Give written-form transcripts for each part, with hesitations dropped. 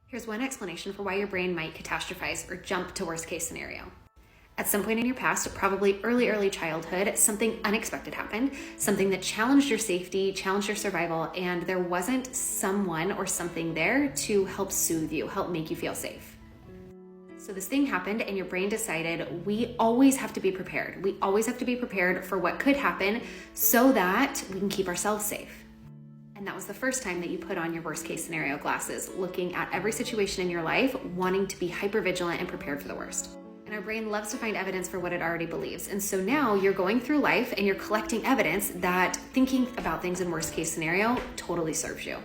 Here's one explanation for why your brain might catastrophize or jump to worst case scenario. At some point in your past, probably early childhood, something unexpected happened, something that challenged your safety, challenged your survival, and there wasn't someone or something there to help soothe you, help make you feel safe. So this thing happened and your brain decided we always have to be prepared. We always have to be prepared for what could happen so that we can keep ourselves safe. And that was the first time that you put on your worst case scenario glasses, looking at every situation in your life, wanting to be hypervigilant and prepared for the worst. And our brain loves to find evidence for what it already believes. And so now you're going through life and you're collecting evidence that thinking about things in worst case scenario totally serves you.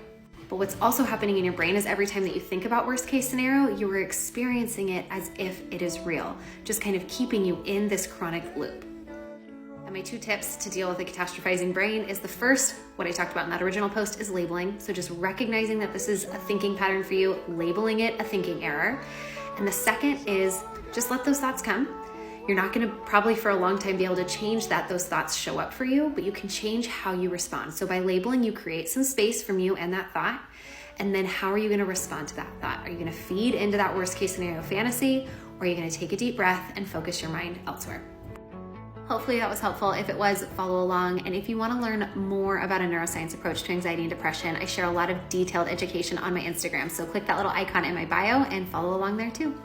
But what's also happening in your brain is every time that you think about worst case scenario, you are experiencing it as if it is real, just kind of keeping you in this chronic loop. And my 2 tips to deal with a catastrophizing brain is the first, what I talked about in that original post, is labeling. So just recognizing that this is a thinking pattern for you, labeling it a thinking error. And the second is just let those thoughts come. You're not gonna probably for a long time be able to change that those thoughts show up for you, but you can change how you respond. So by labeling, you create some space from you and that thought. And then how are you gonna respond to that thought? Are you gonna feed into that worst case scenario fantasy, or are you gonna take a deep breath and focus your mind elsewhere? Hopefully that was helpful. If it was, follow along. And if you want to learn more about a neuroscience approach to anxiety and depression, I share a lot of detailed education on my Instagram. So click that little icon in my bio and follow along there too.